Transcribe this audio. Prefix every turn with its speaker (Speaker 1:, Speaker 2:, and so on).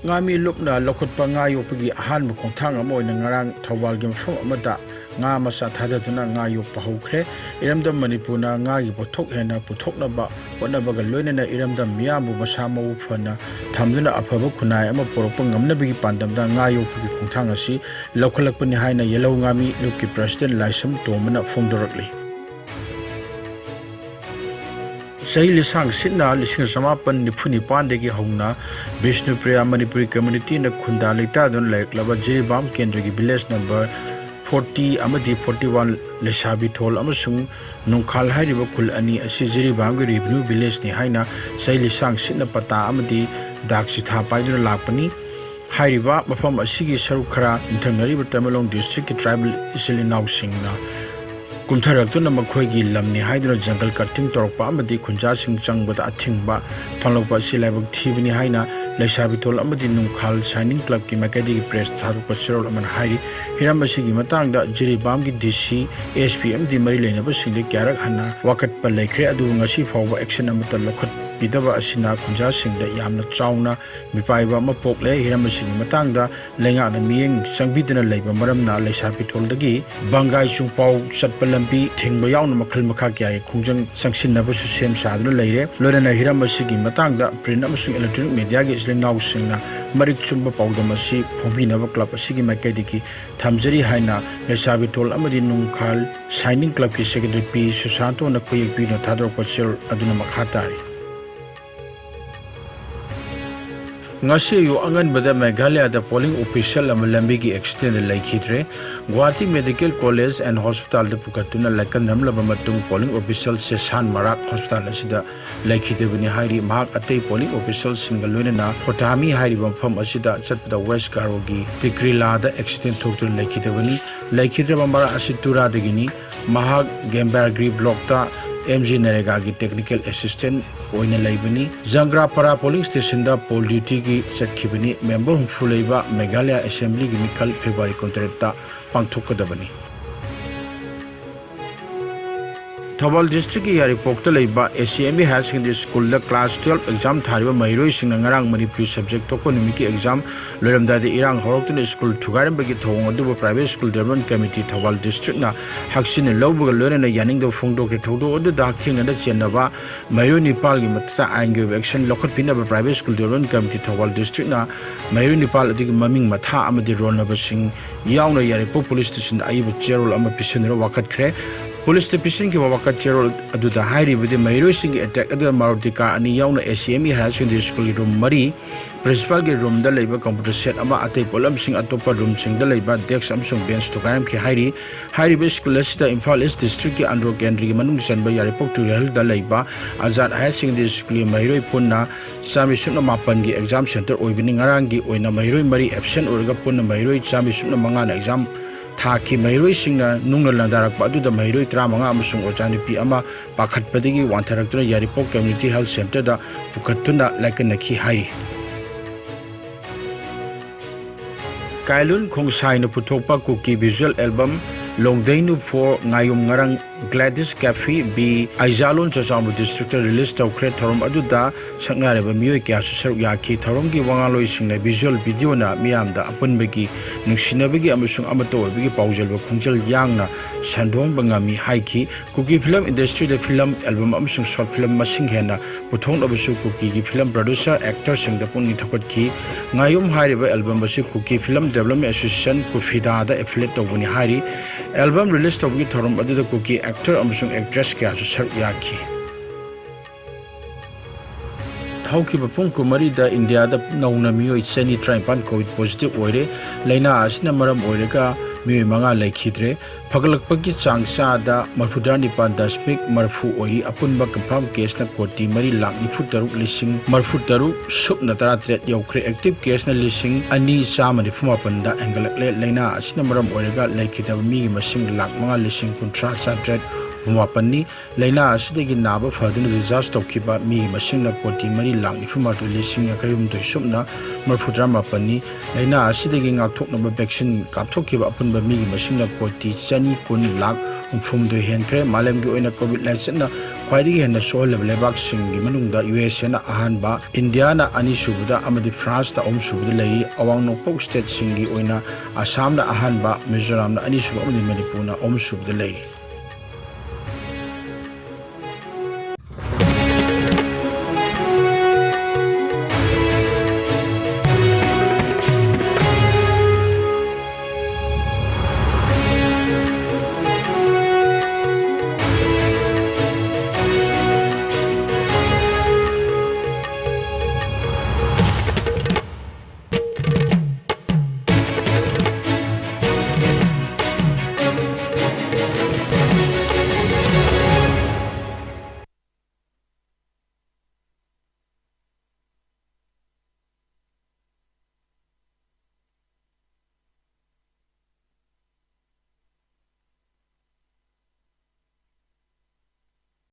Speaker 1: ngami lupna lokotpa nga yopagi ahan khongthang ama oina ngarang thawal gi mafam amada nga masa thadaduna nga yoppa hokre iramdam manipurna nga gi pothok hena puthoknaba wanabaga loinana iramdam miyamu masamau fana thamduna afaba khunai ama porokpa ngamnabigi pandamda nga yopagi khongthang asi lokhalakpani haina yellow ngami lukki president laisam tomana phongdorakli Sahi lisang sitna lising samapan nipuni pandegi hauna Vishnupriya Manipuri community na khunda leita don laba Jiribam Kendra gi village number 40 amadi 41 lesabi thol amasung nungkhal hairiba khul ani asi Jiribam gi revenue village ni haina sahi lisang sitna pata amadi dakchi tha paiduna lakpani hairiba mafam asigi sarukhara inthanariba Tamalong district ki tribal isilinaw singna kumtharakuna makhoigi lamni haiduna jungle cutting torpa amadi khunja sing changbada athingba thanlokpa silaibak thibini haina leisabi tol amadi nungkhal shining club ki makadi press tharupa chirol aman hairi hiramasi gi matangda Jiribam gi DC SPM di mari leinaba singli kyarak hanna wakat pa laikre adu ngasi fawba action amata lokhat pidaba asina khunja singda yamna chauna mipaiba mapokle hiramasi gi matangda lenga na miyeng sangbidana leiba maramna leisabi toldagi bangai chungpau chatpa lambi thingba yauna makhal makha kya khungjang sangsinnabu su sem saduna leire loirana hiramasi gi matangda print amasung electronic media gi islinaw singna marik chumba pawdamasi phobinaba club asigi maikadiki thamjari haina leisabi tol amadi nungkhal shining club ki secretary P Susanto na khoyek pi no thadrok pachir aduna makhatari ngasi yu angan bada Meghalaya da polling official amalambi gi extend laikhitre Guwahati Medical College and Hospital da pukatuna laikan namlaba matung polling official se San Marak Hospital asida laikhite bani hairi mahak atei polling official single loina Kotami hairi bamfam asida chatda West Garo gi Tikrila da extend thoktur laikhite bani laikhitre bamara asitura dagini mahak Gembargri block ta MG Narega ki technical assistant oina laibani Zangra para polling station da poll duty ki chakhibani member humfulaiba Meghalaya assembly gi mikhal February contract ta pangthokadabani Thawal district ki yari pokta laiba ACMB Higher Secondary School da class 12 exam thariba mairoi singa ngarang Manipuri subject tokko numiki exam loiramda de irang horoktuna school thugaram bagi thawong adu private school development committee Thawal district na haksine lawbuga loirana yaning do phongdo ke thodo odu da thinga da chenaba mairoi Nepal gi matata angle action lokhat pina private school development committee Thawal district na mairoi Nepal adu maming matha amadi rol number sing yauna yari police station aibu cherol ama pisenro wakat khre Police station ki wakat cherol aduda hairi bide mairoi sing attack adu Maruti car ani yauna ACME Higher Secondary School room mari principal ki room da leiba computer set ama atei polam sing atopa room sing da leiba desk amsung bench to karam ki hairi be school sida Imphal East district ki Andro Kendri manung sanba yari pok tu hel da leiba Azad Higher Secondary School mairoi punna chami sunna mapan gi exam center oibini ngarang gi oina mairoi mari absent orga punna mairoi chami sunna manga na exam Thaki mairoi singna nungna landarak padu da mairoi tramanga amasung ojani pi ama pakhat padigi wantharaktura Yaripok Community Health Center da pukhatuna laikanaki hairi Kailun khongsai na puthokpa kuki visual album Longdainu for ngayum ngarang Gladys Cafe B Aizalon Chachambu district release tawkhre thorom aduda sangnare ba mioi kya su saruk yakhi thorom gi wangaloi singna visual video na miamda apunbegi nungsinabegi amasung amato begi paujal ba khungjal yangna sandom bangami haiki kuki film industry the film album amasung short film masing hena puthong abasu kuki gi film producer actor singda pungni thakot ki ngayum hairiba album basu kuki film development association kufida da affiliate tawbuni hairi album release tawgi thorom aduda kuki actor amasung actress kya su saruk yakhi Hauki bapung kumari da India da nauna miyoi chani traipan COVID positive oire laina asina maram oire ka miyoi manga laikhidre phagalakpagi changsa da marfudani pandasmik marfu oiri apunba confirm case na koti mari lakh nifu taruk lising marfu taruk subna taratret yaukre active case na lising ani sama nifuma panda angalakle laina asina maram oire ka laikhidaba mi masing lakh manga lising kuntra satret Mapani, Laina Asidagi Naba Fadin disaster Kiba mi Masina Koti Mari Lang Ifuma to Lissing Akayum to Sumna, Marfudrama Pani, Laina Asidagi Tok number vaccine Kaptokiba upon Bami Masina Koti, Sani Kun Lak, umfumdu henkre malem gi oina COVID-19 na khwaidigi henna sohol lebak singi manungda USA na ahanba India na ani subuda amadi France na subuda leiri awang nokpok state singi oina Assam na ahanba Mizoram na ani subu amadi Manipur na subuda leiri